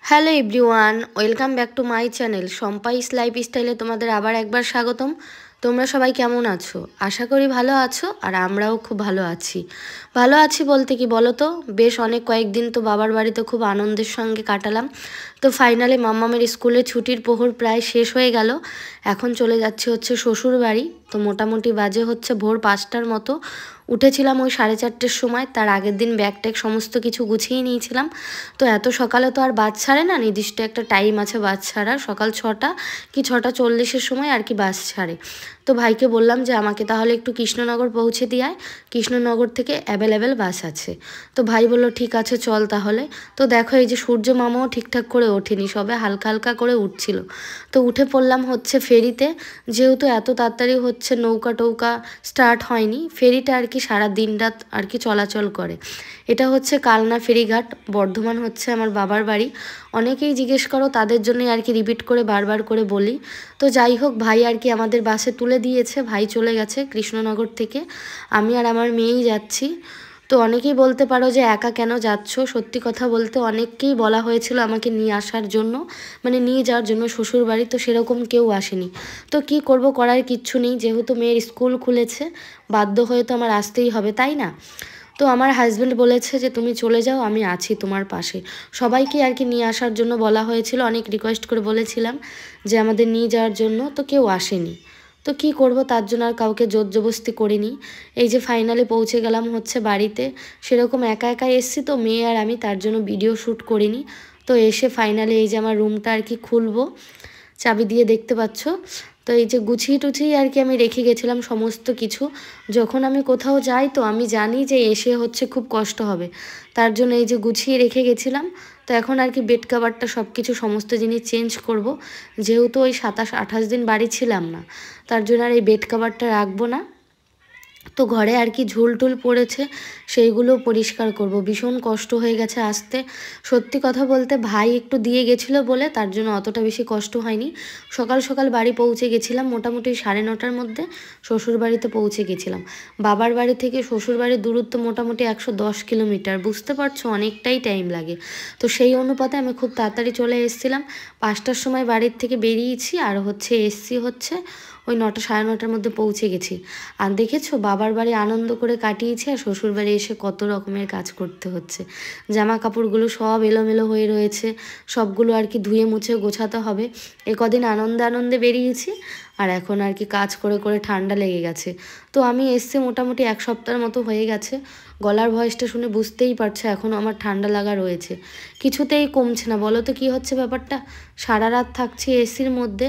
Hello everyone, welcome back to my channel সম্পাইস লাইফস্টাইলে তোমাদের আবার একবার স্বাগতম। তোমরা সবাই কেমন আছো? আশা করি ভালো আছো, আর আমরাও খুব ভালো আছি। ভালো আছি বলতে কি বলো তো, বেশ অনেক কয়েকদিন তো বাবার বাড়িতে খুব আনন্দের সঙ্গে কাটালাম। তো ফাইনালি মাম্মামের স্কুলে ছুটির প্রহর প্রায় শেষ হয়ে গেল। এখন চলে যাচ্ছি হচ্ছে শ্বশুর বাড়ি। তো মোটামুটি বাজে হচ্ছে ভোর 5টার মতো। উঠেছিলাম ওই 4:30-র সময়। তার আগের দিন ব্যাগ ট্যাগ সমস্ত কিছু গুছিয়ে নিয়েছিলাম। তো এত সকালে তো আর বাস ছাড়ে না, নির্দিষ্ট একটা টাইম আছে বাস ছাড়ার, সকাল 6টা কি 6:40-এর সময় আর কি বাস ছাড়ে। তো ভাইকে বললাম যে আমাকে তাহলে একটু কৃষ্ণনগর পৌঁছে দিয়ে কৃষ্ণনগর থেকে অ্যাভেলেবেল বাস আছে। তো ভাই বললো ঠিক আছে চল তাহলে। তো দেখো এই যে সূর্য মামাও ঠিকঠাক করে ওঠেনি, সবে হালকা হালকা করে উঠছিল। তো উঠে পড়লাম হচ্ছে ফেরিতে। যেহেতু এত তাড়াতাড়ি হচ্ছে নৌকা টৌকা স্টার্ট হয়নি, ফেরিটা আর কি সারা দিন রাত আর কি চলাচল করে। এটা হচ্ছে কালনা ফেরিঘাট, বর্ধমান হচ্ছে আমার বাবার বাড়ি। অনেকেই জিজ্ঞেস করো, তাদের জন্যই আর কি রিপিট করে বারবার করে বলি। তো যাই হোক, ভাই আর কি আমাদের বাসে তুলে দিয়েছে, ভাই চলে গেছে কৃষ্ণনগর থেকে। আমি আর আমার মেয়েই যাচ্ছি। তো অনেকেই বলতে পারো যে একা কেন যাচ্ছ, সত্যি কথা বলতে অনেককেই বলা হয়েছিল আমাকে নিয়ে আসার জন্য, মানে নিয়ে যাওয়ার জন্য শ্বশুর বাড়ি, তো সেরকম কেউ আসেনি। তো কি করব, করার কিচ্ছু নেই, যেহেতু মেয়ের স্কুল খুলেছে বাধ্য হয়ে তো আমার আসতেই হবে, তাই না? তো আমার হাজব্যান্ড বলেছে যে তুমি চলে যাও, আমি আছি তোমার পাশে। সবাইকে আর কি নিয়ে আসার জন্য বলা হয়েছিল, অনেক রিকোয়েস্ট করে বলেছিলাম যে আমাদের নিয়ে যাওয়ার জন্য, তো কেউ আসেনি। তো কি করব, তার জন্য আর কাউকে জোর জবস্তি করিনি। এই যে ফাইনালি পৌঁছে গেলাম হচ্ছে বাড়িতে। সেরকম একা একা এসছি তো, মেয়ে আর আমি, তার জন্য ভিডিও শ্যুট করিনি। তো এসে ফাইনালি এই যে আমার রুমটা আর কি খুলবো, চাবি দিয়ে দেখতে পাচ্ছ। তো এই যে গুছিয়ে টুছিয়ে আর কি আমি রেখে গেছিলাম সমস্ত কিছু। যখন আমি কোথাও যাই তো আমি জানি যে এসে হচ্ছে খুব কষ্ট হবে, তার জন্য এই যে গুছিয়ে রেখে গেছিলাম। তো এখন আর কি বেড কাভারটা সব কিছু সমস্ত জিনিস চেঞ্জ করব। যেহেতু ওই 27-28 দিন বাড়ি ছিলাম না, তার জন্য আর এই বেড কাভারটা রাখবো না। তো ঘরে আর কি ঝুল টুল পড়েছে, সেইগুলো পরিষ্কার করব। ভীষণ কষ্ট হয়ে গেছে আসতে। সত্যি কথা বলতে ভাই একটু দিয়ে গেছিলো বলে তার জন্য অতটা বেশি কষ্ট হয়নি। সকাল সকাল বাড়ি পৌঁছে গেছিলাম, মোটামুটি 9:30-র মধ্যে শ্বশুর বাড়িতে পৌঁছে গেছিলাম। বাবার বাড়ি থেকে শ্বশুর বাড়ির দূরত্ব মোটামুটি 110 কিলোমিটার, বুঝতে পারছো অনেকটাই টাইম লাগে। তো সেই অনুপাতে আমি খুব তাড়াতাড়ি চলে এসেছিলাম। 5টার সময় বাড়ির থেকে বেরিয়েছি, আর হচ্ছে এসছি হচ্ছে ওই 9টা 9:30-র মধ্যে পৌঁছে গেছি। আর দেখেছো বাবার বাড়ি আনন্দ করে কাটিয়েছি, আর শ্বশুর বাড়ি এসে কত রকমের কাজ করতে হচ্ছে। জামা কাপড়গুলো সব এলোমেলো হয়ে রয়েছে, সবগুলো আর কি ধুয়ে মুছে গোছাতে হবে। কদিন আনন্দে আনন্দে বেরিয়েছি, আর এখন আর কি কাজ করে করে ঠান্ডা লেগে গেছে। তো আমি এসছি মোটামুটি 1 সপ্তাহের মতো হয়ে গেছে। গলার ভয়েসটা শুনে বুঝতেই পারছো এখনও আমার ঠান্ডা লাগা রয়েছে, কিছুতেই কমছে না। বলো তো কী হচ্ছে ব্যাপারটা। সারা রাত থাকছি এসির মধ্যে,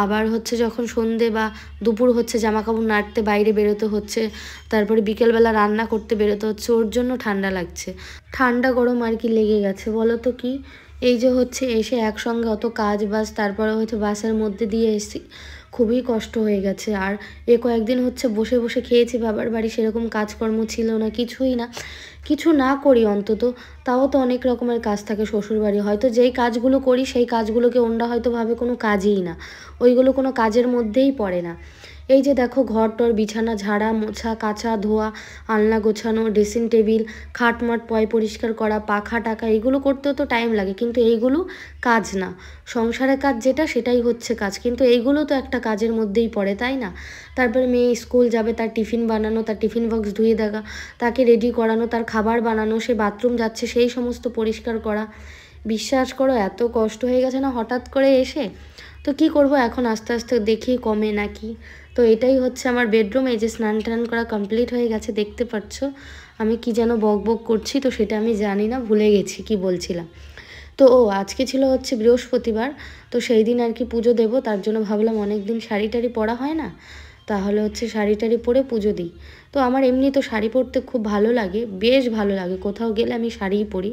আবার হচ্ছে যখন সন্ধে বা দুপুর হচ্ছে জামাকাপড় নাড়তে বাইরে বেরোতে হচ্ছে, তারপরে বিকেলবেলা রান্না করতে বেরোতে হচ্ছে, ওর জন্য ঠান্ডা লাগছে। ঠান্ডা গরম আর কি লেগে গেছে বলো তো কি। এই যে হচ্ছে এসে একসঙ্গে অত কাজ বাজ, তারপরে হচ্ছে বাসের মধ্যে দিয়ে এসেছি, খুবই কষ্ট হয়ে গেছে। আর কয়েকদিন হচ্ছে বসে বসে খেয়েছি বাবার বাড়ি, সেরকম কাজকর্ম ছিল না, কিছুই না। কিছু না করি অন্তত, তাও তো অনেক রকমের কাজ থাকে শ্বশুর বাড়ি। হয়তো যেই কাজগুলো করি সেই কাজগুলোকে ওনরা হয়তো ভাবে কোনো কাজই না, ওইগুলো কোনো কাজের মধ্যেই পড়ে না। এই যে দেখো ঘর টর বিছানা ঝাড়া মোছা কাচা ধোয়া, আলনা গোছানো, ড্রেসিং টেবিল, খাটমাট পয় পরিষ্কার করা, পাখা টাকা, এগুলো করতেও তো টাইম লাগে, কিন্তু এইগুলো কাজ না। সংসারের কাজ যেটা সেটাই হচ্ছে কাজ, কিন্তু এইগুলো তো একটা কাজের মধ্যেই পড়ে, তাই না? তারপরে মেয়ে স্কুল যাবে, তার টিফিন বানানো, তার টিফিন বক্স ধুয়ে দেখা, তাকে রেডি করানো, তার খাবার বানানো, সে বাথরুম যাচ্ছে সেই সমস্ত পরিষ্কার করা। বিশ্বাস করো এত কষ্ট হয়ে গেছে না হঠাৎ করে এসে। তো কি করব এখন, আস্তে আস্তে দেখি কমে নাকি। তো এটাই হচ্ছে আমার বেডরুম। এই যে স্নান টান করা কমপ্লিট হয়ে গেছে, দেখতে পাচ্ছ। আমি কি যেন বক বক করছি, তো সেটা আমি জানি না, ভুলে গেছি কি বলছিলাম। তো আজকে ছিল হচ্ছে বৃহস্পতিবার, তো সেই দিন আর কি পুজো দেবো, তার জন্য ভাবলাম অনেক দিন শাড়ি টাড়ি পরা হয় না, তাহলে হচ্ছে শাড়ি টাড়ি পরে পুজো দিই। তো আমার এমনি তো শাড়ি পরতে খুব ভালো লাগে, বেশ ভালো লাগে, কোথাও গেলে আমি শাড়িই পরি।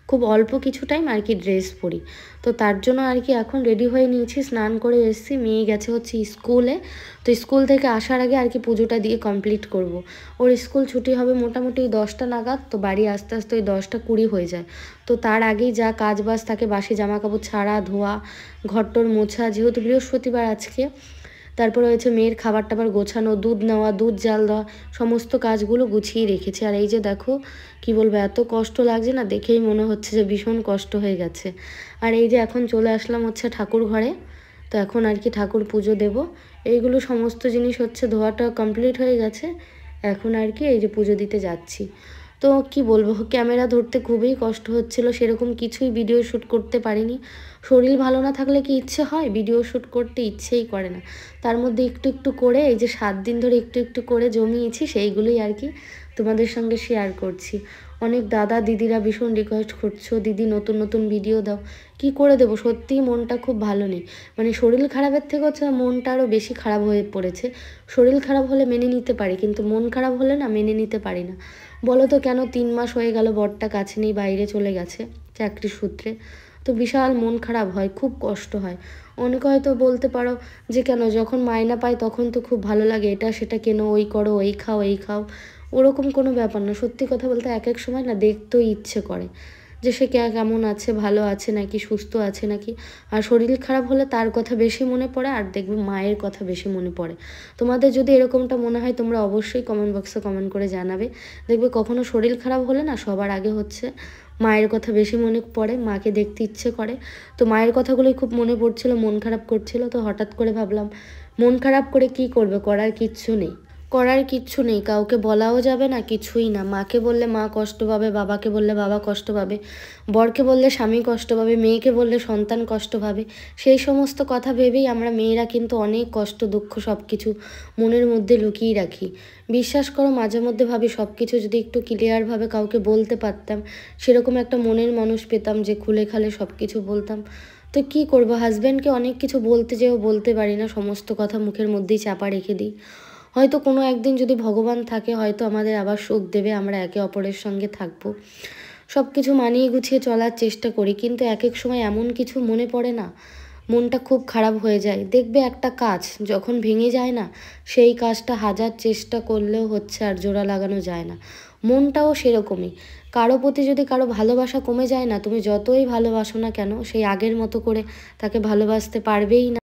খুব অল্প কিছু টাইম আর কি ড্রেস পরি। তো তার জন্য আর কি এখন রেডি হয়ে নিয়েছি, স্নান করে এসেছি, মেয়ে গেছে হচ্ছে স্কুলে। তো স্কুল থেকে আসার আগে আর কি পুজোটা দিয়ে কমপ্লিট করব। ওর স্কুল ছুটি হবে মোটামুটি 10টা নাগাদ, তো বাড়ি আস্তে আস্তে ওই 10টা 20 হয়ে যায়। তো তার আগেই যা কাজ বাজ থাকে, বাসি জামা কাপড় ছাড়া ধোয়া, ঘরটর মোছা, যেহেতু বৃহস্পতিবার আজকে, তারপরে হয়েছে মেয়ের খাবার টাবার গোছানো, দুধ নেওয়া, দুধ জাল দেওয়া, সমস্ত কাজগুলো গুছিয়ে রেখেছি। আর এই যে দেখো কি বলবো, এত কষ্ট লাগছে না, দেখেই মনে হচ্ছে যে ভীষণ কষ্ট হয়ে গেছে। আর এই যে এখন চলে আসলাম হচ্ছে ঠাকুর ঘরে। তো এখন আর কি ঠাকুর পুজো দেব। এইগুলো সমস্ত জিনিস হচ্ছে ধোয়াটা কমপ্লিট হয়ে গেছে, এখন আর কি এই যে পুজো দিতে যাচ্ছি। তো কি বলবো, ক্যামেরা ধরতে খুবই কষ্ট হচ্ছিল, সেরকম কিছুই ভিডিও শ্যুট করতে পারিনি। শরীর ভালো না থাকলে কি ইচ্ছে হয় ভিডিও শ্যুট করতে? ইচ্ছেই করে না। তার মধ্যে একটু একটু করে এই যে 7 দিন ধরে একটু একটু করে জমিয়েছি, সেইগুলোই আর কি তোমাদের সঙ্গে শেয়ার করছি। অনেক দাদা দিদিরা ভীষণ রিকোয়েস্ট করছো, দিদি নতুন নতুন ভিডিও দাও। কি করে দেবো, সত্যিই মনটা খুব ভালো নেই। মানে শরীর খারাপের থেকে হচ্ছে মনটা আরও বেশি খারাপ হয়ে পড়েছে। শরীর খারাপ হলে মেনে নিতে পারি, কিন্তু মন খারাপ হলে না মেনে নিতে পারি না। বলো তো কেন? 3 মাস হয়ে গেল বরটা কাছে নেই, বাইরে চলে গেছে চাকরির সূত্রে। তো বিশাল মন খারাপ হয়, খুব কষ্ট হয়। অনেকে হয়তো বলতে পারো যে কেন, যখন মাইনা পাই তখন তো খুব ভালো লাগে, এটা সেটা কেনো, ওই করো, ওই খাও, এই খাও। ওরকম কোনো ব্যাপার না। সত্যি কথা বলতে এক এক সময় না দেখতেও ইচ্ছে করে যে সে কেমন আছে, ভালো আছে নাকি, সুস্থ আছে নাকি। আর শরীর খারাপ হলে তার কথা বেশি মনে পড়ে, আর দেখবে মায়ের কথা বেশি মনে পড়ে। তোমাদের যদি এরকমটা মনে হয় তোমরা অবশ্যই কমেন্ট বক্সে কমেন্ট করে জানাবে। দেখবে কখনো শরীর খারাপ হলে না সবার আগে হচ্ছে মায়ের কথা বেশি মনে পড়ে, মাকে দেখতে ইচ্ছে করে। তো মায়ের কথাগুলোই খুব মনে পড়ছিল, মন খারাপ করছিল। তো হঠাৎ করে ভাবলাম মন খারাপ করে কি করবে, করার কিচ্ছু নেই, করার কিচ্ছু নেই, কাউকে বলাও যাবে না, কিছুই না। মাকে বললে মা কষ্ট পাবে, বাবাকে বললে বাবা কষ্ট পাবে, বরকে বললে স্বামী কষ্ট পাবে, মেয়েকে বললে সন্তান কষ্ট পাবে। সেই সমস্ত কথা ভেবেই আমরা মেয়েরা কিন্তু অনেক কষ্ট দুঃখ সব কিছু মনের মধ্যে লুকিয়ে রাখি। বিশ্বাস করো, মাঝে মধ্যে ভাবি সব কিছু যদি একটু ক্লিয়ারভাবে কাউকে বলতে পারতাম, সেরকম একটা মনের মানুষ পেতাম যে খুলে খালে সব কিছু বলতাম। তো কি করব, হাজব্যান্ডকে অনেক কিছু বলতে যেও বলতে পারি না, সমস্ত কথা মুখের মধ্যেই চাপা রেখে দিই। হয়তো কোনো একদিন যদি ভগবান থাকে, হয়তো আমাদের আবার সুখ দেবে, আমরা একে অপরের সঙ্গে থাকবো, সব কিছু মানিয়ে গুছিয়ে চলার চেষ্টা করি। কিন্তু এক এক সময় এমন কিছু মনে পড়ে না, মনটা খুব খারাপ হয়ে যায়। দেখবে একটা কাজ যখন ভেঙে যায় না, সেই কাজটা হাজার চেষ্টা করলেও হচ্ছে আর জোড়া লাগানো যায় না। মনটাও সেরকমই। কারো প্রতি যদি কারো ভালোবাসা কমে যায় না, তুমি যতই ভালোবাসো না কেন, সেই আগের মতো করে তাকে ভালোবাসতে পারবেই না।